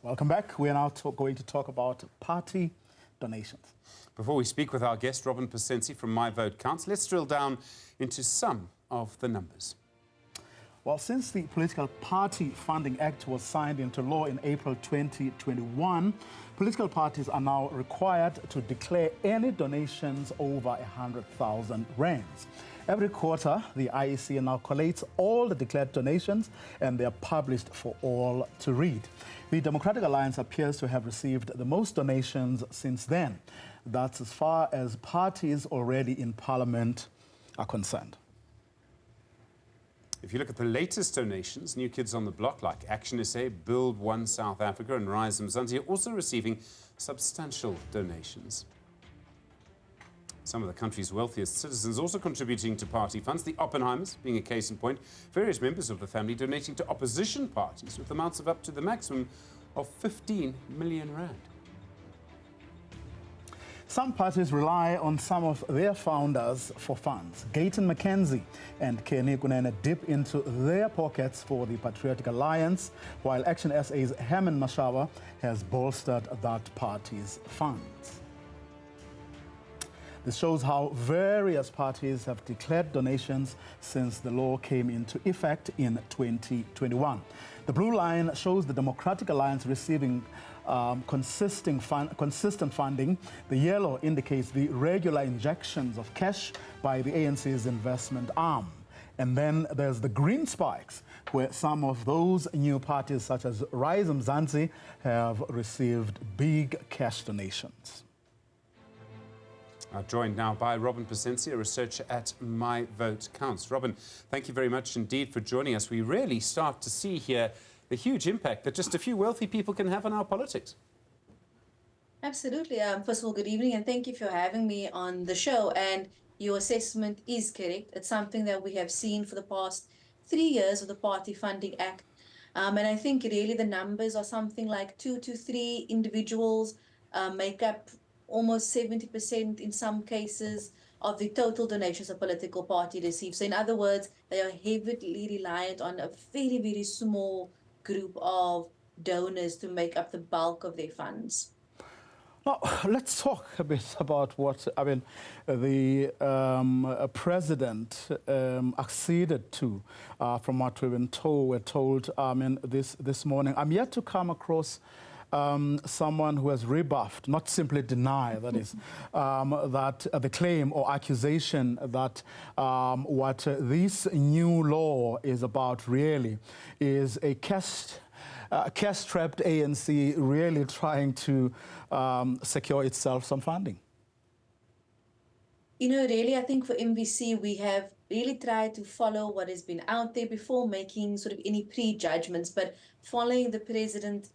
Welcome back. We are now going to talk about party donations. Before we speak with our guest, Robyn Pasensie from My Vote Counts, let's drill down into some of the numbers. Well, since the Political Party Funding Act was signed into law in April 2021, political parties are now required to declare any donations over 100,000 rands. Every quarter, the IEC now collates all the declared donations and they are published for all to read. The Democratic Alliance appears to have received the most donations since then. That's as far as parties already in Parliament are concerned. If you look at the latest donations, new kids on the block like Action SA, Build One South Africa and Rise Mzansi are also receiving substantial donations. Some of the country's wealthiest citizens also contributing to party funds, the Oppenheimers being a case in point, various members of the family donating to opposition parties with amounts of up to the maximum of 15 million rand. Some parties rely on some of their founders for funds. Gayton McKenzie and Kenny Kunene dip into their pockets for the Patriotic Alliance, while Action SA's Herman Mashaba has bolstered that party's funds. This shows how various parties have declared donations since the law came into effect in 2021. The blue line shows the Democratic Alliance receiving consistent funding. The yellow indicates the regular injections of cash by the ANC's investment arm. And then there's the green spikes, where some of those new parties, such as Rise Mzansi, have received big cash donations. Joined now by Robyn Pasensie, a researcher at My Vote Counts. Robyn, thank you very much indeed for joining us. We really start to see here the huge impact that just a few wealthy people can have on our politics. Absolutely. First of all, good evening, and thank you for having me on the show. And your assessment is correct. It's something that we have seen for the past 3 years of the Party Funding Act. And I think really the numbers are something like 2 to 3 individuals make up almost 70% in some cases of the total donations a political party receives. So in other words, they are heavily reliant on a very, very small group of donors to make up the bulk of their funds. Now, let's talk a bit about what, the president acceded to, from what we've been told, we're told this morning. I'm yet to come across someone who has rebuffed, not simply denied, that is, that the claim or accusation that what this new law is about really is a cash-strapped ANC really trying to secure itself some funding. You know, really, I think for MVC, we have really tried to follow what has been out there before making sort of any prejudgments, but following the president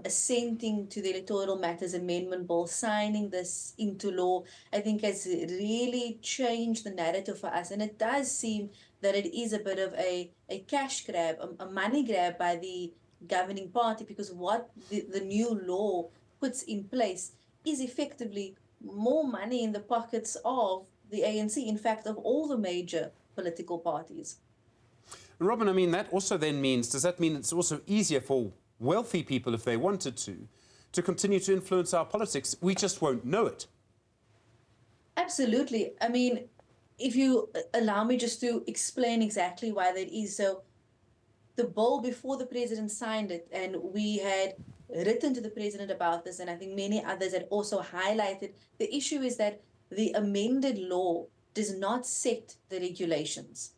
assenting to the Electoral Matters Amendment Bill, signing this into law, I think has really changed the narrative for us. And it does seem that it is a bit of a cash grab, a money grab by the governing party, because what the new law puts in place is effectively more money in the pockets of the ANC, in fact, of all the major political parties. Robyn, I mean, that also then means, does that mean it's also easier for wealthy people, if they wanted to continue to influence our politics? We just won't know it. Absolutely. I mean, if you allow me just to explain exactly why that is. So the bill, before the president signed it, and we had written to the president about this, and I think many others had also highlighted, the issue is that the amended law does not set the regulations.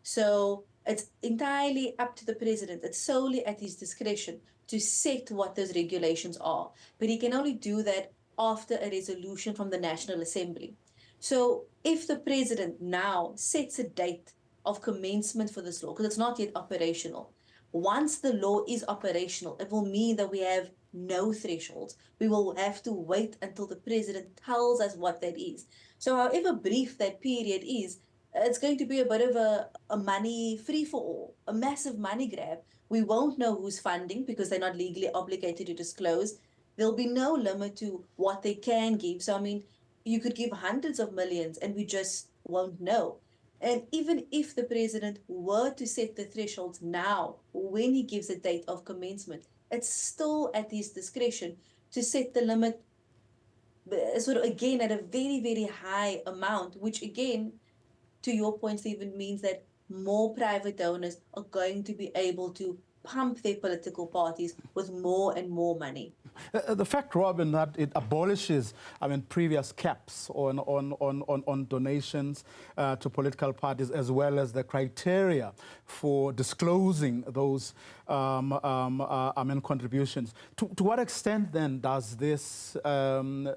So it's entirely up to the president. It's solely at his discretion to set what those regulations are. But he can only do that after a resolution from the National Assembly. So if the president now sets a date of commencement for this law, because it's not yet operational, once the law is operational, it will mean that we have no thresholds. We will have to wait until the president tells us what that is. So however brief that period is, it's going to be a bit of a money free-for-all, a massive money grab. We won't know who's funding because they're not legally obligated to disclose. There'll be no limit to what they can give. So, I mean, you could give hundreds of millions and we just won't know. And even if the president were to set the thresholds now, when he gives a date of commencement, it's still at his discretion to set the limit sort of again at a very, very high amount, which again, to your point, Stephen, means that more private donors are going to be able to pump their political parties with more and more money. The fact, Robyn, that it abolishes, previous caps on donations to political parties, as well as the criteria for disclosing those, contributions. To what extent then does this then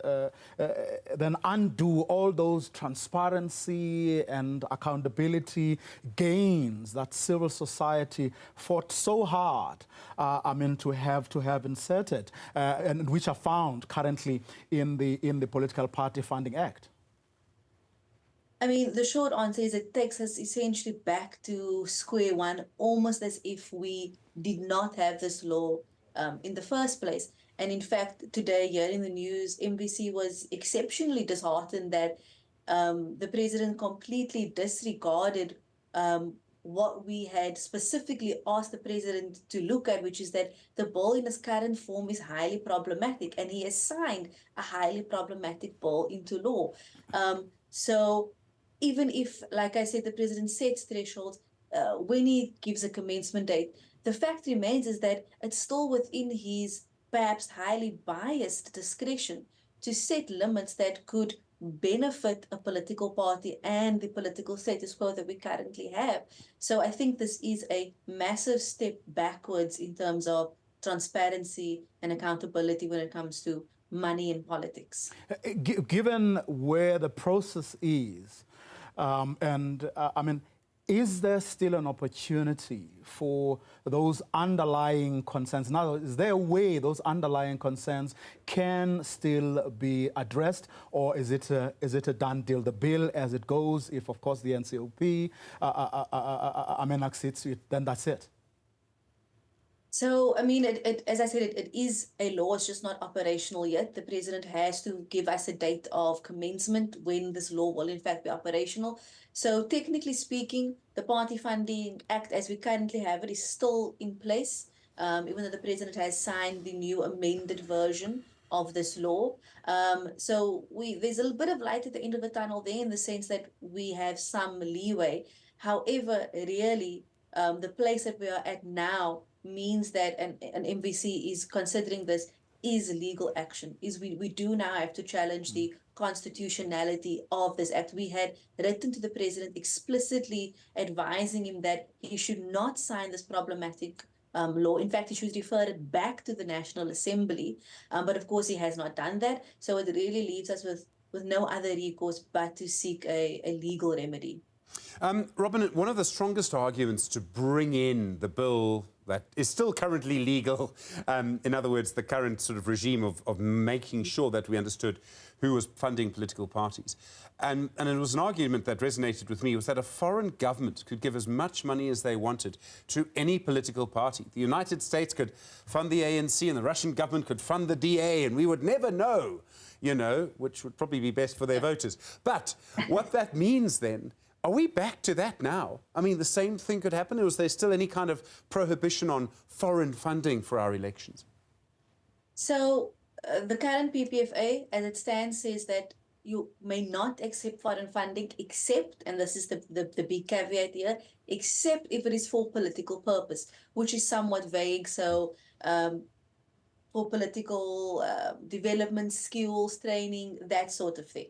undo all those transparency and accountability gains that civil society fought so hard, to have inserted, and which are found currently in the Political Party Funding Act? I mean, the short answer is it takes us essentially back to square one, almost as if we did not have this law in the first place. And in fact, today here in the news, MBC was exceptionally disheartened that the president completely disregarded what we had specifically asked the president to look at, which is that the bill in its current form is highly problematic, and he has signed a highly problematic bill into law. So even if, like I said, the president sets thresholds when he gives a commencement date, the fact remains is that it's still within his perhaps highly biased discretion to set limits that could benefit a political party and the political status quo that we currently have. So I think this is a massive step backwards in terms of transparency and accountability when it comes to money in politics. Given where the process is, is there still an opportunity for those underlying concerns? In other words, is there a way those underlying concerns can still be addressed, or is it a done deal? The bill as it goes, if of course the NCOP accepts it, then that's it. So, I mean, as I said, it is a law. It's just not operational yet. The president has to give us a date of commencement when this law will, in fact, be operational. So, technically speaking, the Party Funding Act, as we currently have it, is still in place, even though the president has signed the new amended version of this law. So, there's a little bit of light at the end of the tunnel there, in the sense that we have some leeway. However, really, the place that we are at now means that an MBC is considering this is legal action. We do now have to challenge the constitutionality of this act. We had written to the president explicitly advising him that he should not sign this problematic law. In fact, he should refer it back to the National Assembly. But of course, he has not done that. So it really leaves us with no other recourse but to seek a legal remedy. Robyn, one of the strongest arguments to bring in the bill that is still currently legal, in other words, the current sort of regime of making sure that we understood who was funding political parties. And it was an argument that resonated with me, was that a foreign government could give as much money as they wanted to any political party. The United States could fund the ANC and the Russian government could fund the DA, and we would never know, you know, which would probably be best for their voters. But what that means then, are we back to that now? I mean, the same thing could happen, or is there still any kind of prohibition on foreign funding for our elections? So the current PPFA, as it stands, says that you may not accept foreign funding except, and this is the big caveat here, except if it is for political purpose, which is somewhat vague. So for political development, skills, training, that sort of thing.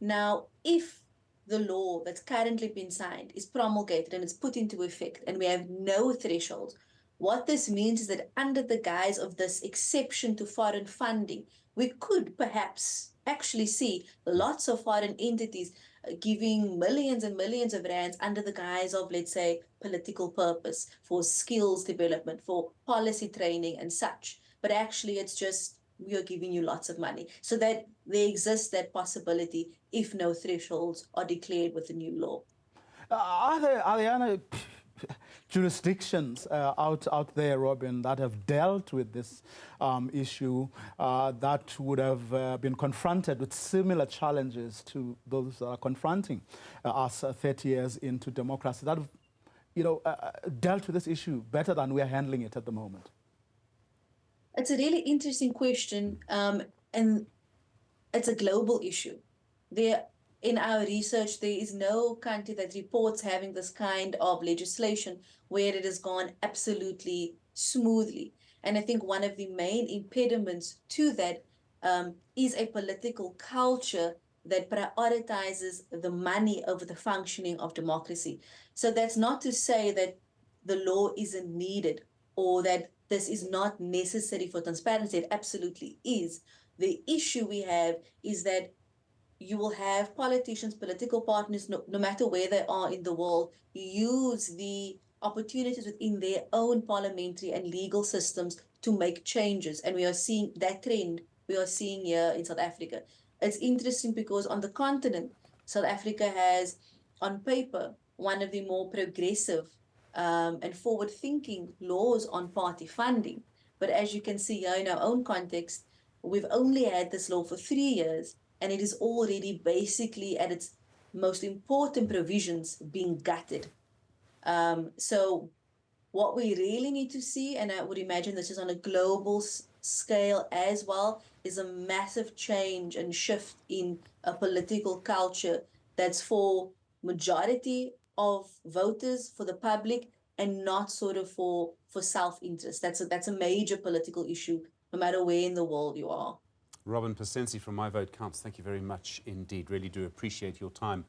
Now, if the law that's currently been signed is promulgated and it's put into effect and we have no thresholds, what this means is that under the guise of this exception to foreign funding, we could perhaps actually see lots of foreign entities giving millions and millions of rands under the guise of, let's say, political purpose, for skills development, for policy training and such. But actually it's just, we are giving you lots of money. So that there exists that possibility if no thresholds are declared with the new law. Are there any jurisdictions out there, Robyn, that have dealt with this issue, that would have been confronted with similar challenges to those that are confronting us 30 years into democracy, that have, dealt with this issue better than we are handling it at the moment? It's a really interesting question, and it's a global issue. In our research, there is no country that reports having this kind of legislation where it has gone absolutely smoothly. And I think one of the main impediments to that is a political culture that prioritizes the money over the functioning of democracy. So that's not to say that the law isn't needed or that this is not necessary for transparency. It absolutely is. The issue we have is that you will have politicians, political partners, no matter where they are in the world, use the opportunities within their own parliamentary and legal systems to make changes. And we are seeing that trend we are seeing here in South Africa. It's interesting because on the continent, South Africa has, on paper, one of the more progressive and forward-thinking laws on party funding. But as you can see here in our own context, we've only had this law for 3 years, and it is already basically at its most important provisions being gutted. So what we really need to see, and I would imagine this is on a global scale as well, is a massive change and shift in a political culture that's for majority of voters, for the public, and not sort of for self-interest. That's a major political issue, no matter where in the world you are. Robyn Pasensie from My Vote Counts, thank you very much indeed. Really do appreciate your time.